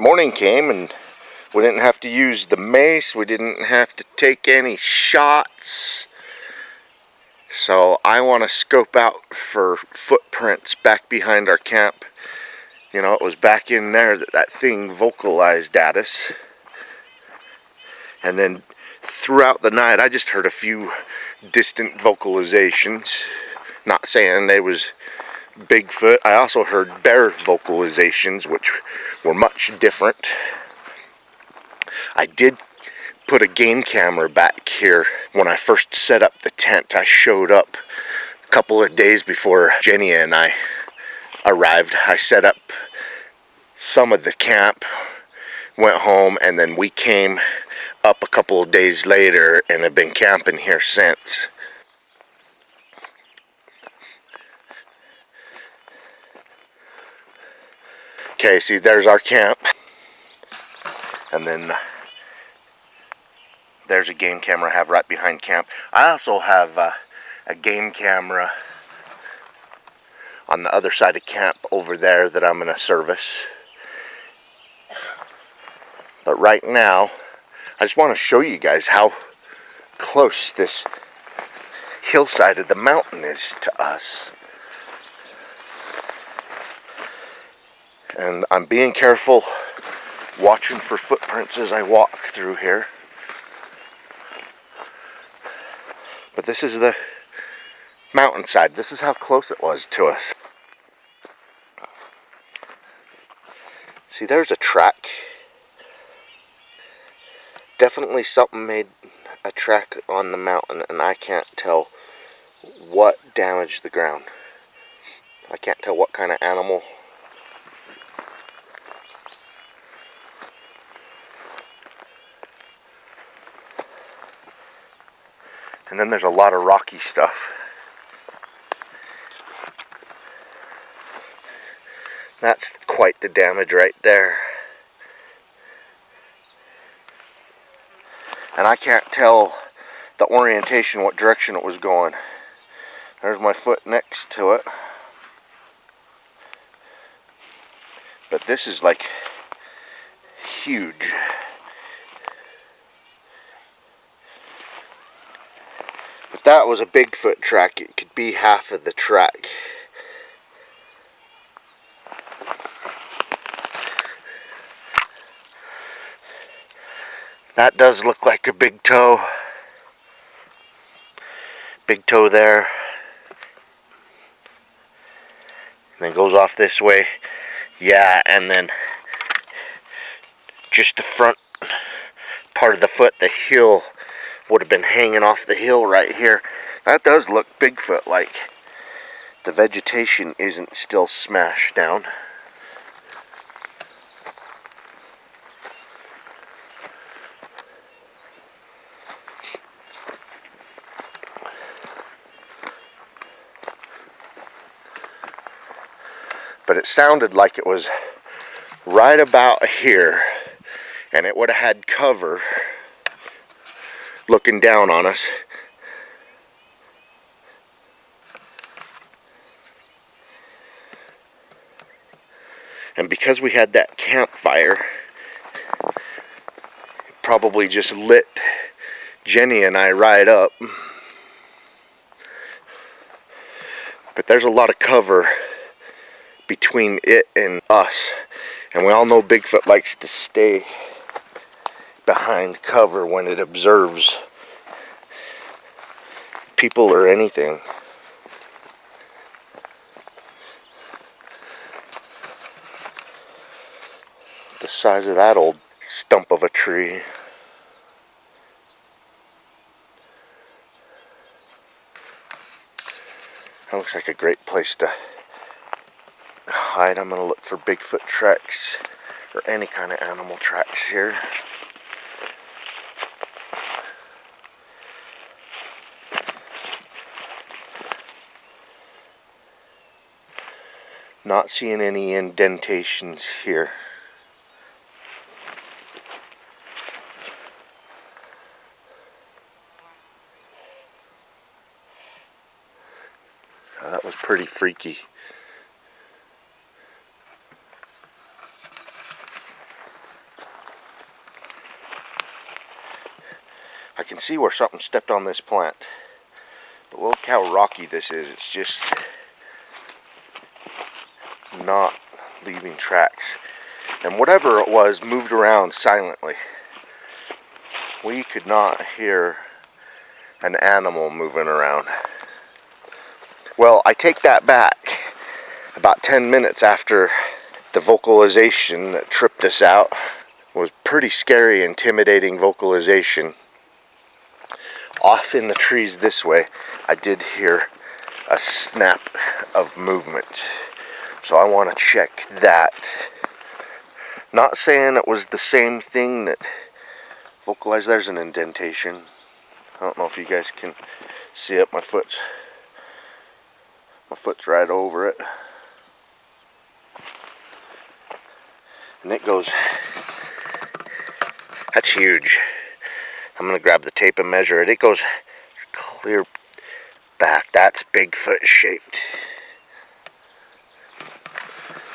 Morning came and we didn't have to use the mace, we didn't have to take any shots. So I want to scope out for footprints back behind our camp. You know, it was back in there that that thing vocalized at us. And then throughout the night I just heard a few distant vocalizations. Not saying they was Bigfoot. I also heard bear vocalizations, which were much different. I did put a game camera back here when I first set up the tent. I showed up a couple of days before Jenny and I arrived. I set up some of the camp, went home, and then we came up a couple of days later and have been camping here since. Okay, see, there's our camp. And then there's a game camera I have right behind camp. I also have a game camera on the other side of camp over there that I'm going to service. But right now, I just want to show you guys how close this hillside of the mountain is to us. And I'm being careful, watching for footprints as I walk through here. But this is the mountainside. This is how close it was to us. See, there's a track. Definitely something made a track on the mountain, and I can't tell what damaged the ground. I can't tell what kind of animal. And then there's a lot of rocky stuff. That's quite the damage right there. And I can't tell the orientation, what direction it was going. There's my foot next to it. But this is like huge. If that was a Bigfoot track, it could be half of the track. That does look like a big toe. Big toe there. And then goes off this way. Yeah, and then just the front part of the foot, the heel, would have been hanging off the hill right here. That does look Bigfoot like. The vegetation isn't still smashed down. But it sounded like it was right about here, and it would have had cover looking down on us. And because we had that campfire, it probably just lit Jenny and I right up. But there's a lot of cover between it and us, and we all know Bigfoot likes to stay behind cover when it observes people or anything. The size of that old stump of a tree. That looks like a great place to hide. I'm going to look for Bigfoot tracks or any kind of animal tracks here. Not seeing any indentations here. That was pretty freaky. I can see where something stepped on this plant. But look how rocky this is. It's just not leaving tracks. And whatever it was moved around silently. We could not hear an animal moving around. Well, I take that back. About 10 minutes after the vocalization that tripped us out, was pretty scary, intimidating vocalization. Off in the trees this way, I did hear a snap of movement. So I want to check that. Not saying it was the same thing that vocalized. There's an indentation. I don't know if you guys can see it. My foot's right over it. And it goes, that's huge. I'm going to grab the tape and measure it. It goes clear back. That's Bigfoot shaped.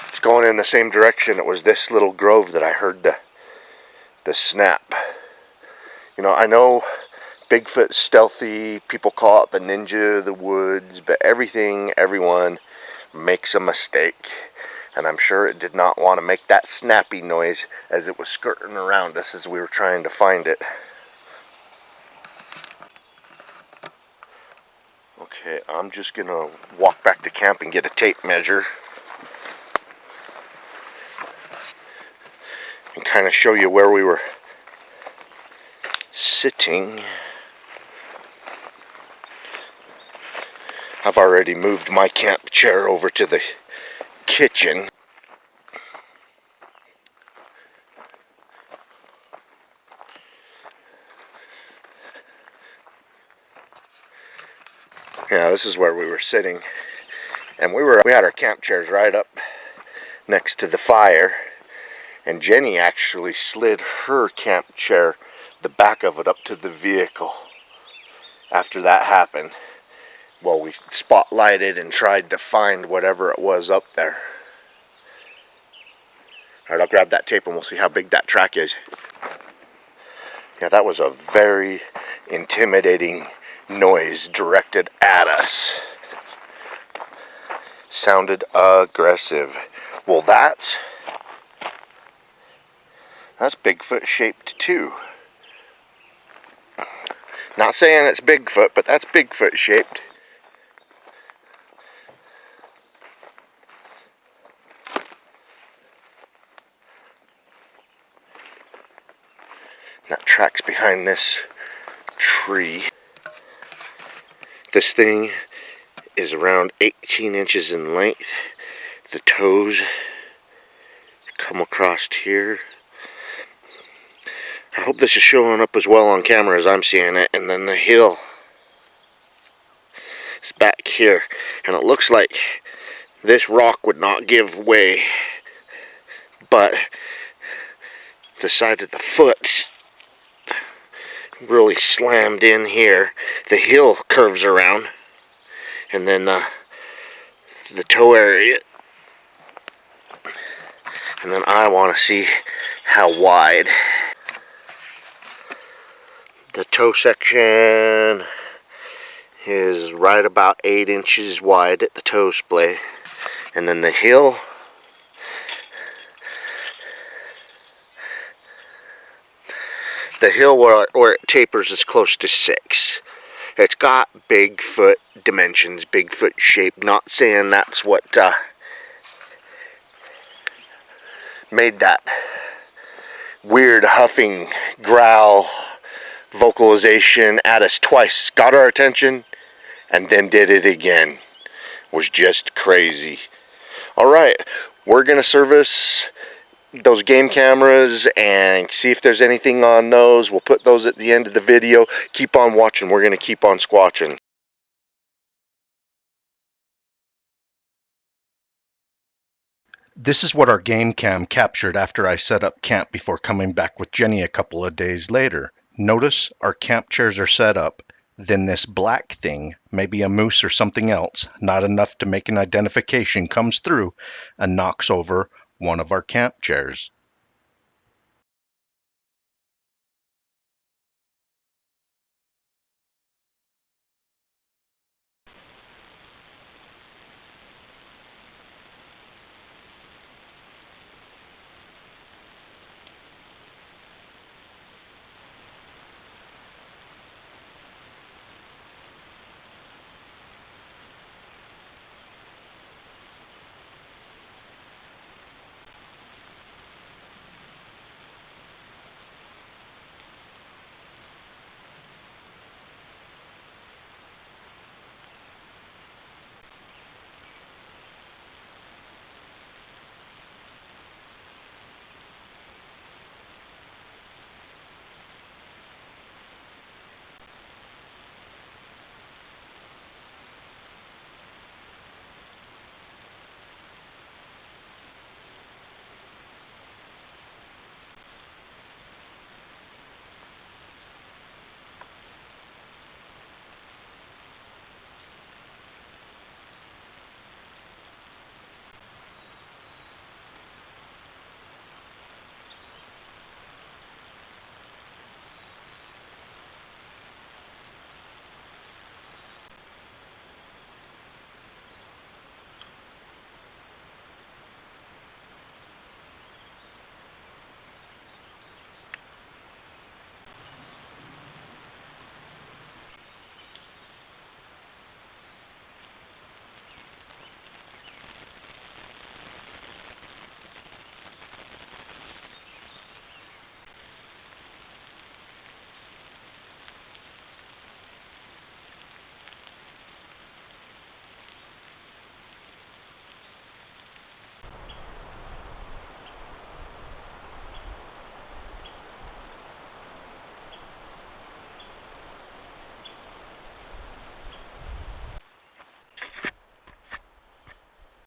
It's going in the same direction. It was this little grove that I heard the snap. You know, I know Bigfoot's stealthy. People call it the ninja of the woods. But everyone makes a mistake. And I'm sure it did not want to make that snappy noise as it was skirting around us as we were trying to find it. Okay, I'm just going to walk back to camp and get a tape measure. And kind of show you where we were sitting. I've already moved my camp chair over to the kitchen. Yeah, this is where we were sitting. And we had our camp chairs right up next to the fire. And Jenny actually slid her camp chair, the back of it, up to the vehicle. After that happened, well, we spotlighted and tried to find whatever it was up there. Alright, I'll grab that tape and we'll see how big that track is. Yeah, that was a very intimidating noise directed at us. Sounded aggressive. Well, that's Bigfoot shaped too. Not saying it's Bigfoot, but that's Bigfoot shaped. That track's behind this tree. This thing is around 18 inches in length. The toes come across here. I hope this is showing up as well on camera as I'm seeing it. And then the hill is back here. And it looks like this rock would not give way. But the side of the foot really slammed in here. The heel curves around. And then the toe area. And then I want to see how wide. The toe section is right about 8 inches wide at the toe splay. And then the heel, where it tapers is close to 6. It's got Bigfoot dimensions, Bigfoot shape. Not saying that's what made that weird huffing growl vocalization at us twice. Got our attention and then did it again. Was just crazy. Alright, we're going to service those game cameras and see if there's anything on those. We'll put those at the end of the video. Keep on watching. We're going to keep on squatching. This is what our game cam captured after I set up camp before coming back with Jenny a couple of days later. Notice our camp chairs are set up, then this black thing, maybe a moose or something else, not enough to make an identification, comes through and knocks over one of our camp chairs.